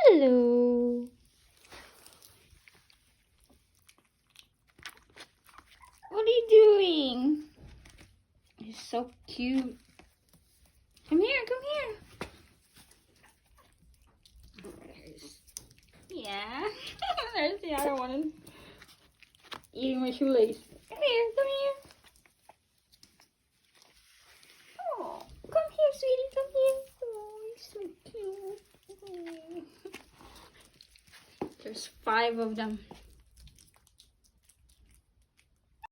Hello. What are you doing? You're so cute. Come here, come here. Yeah. There's the other one. Eating my shoelace. Come here, come here. Oh, come here, sweetie, come here. Oh, you're so cute. There's 5 of them.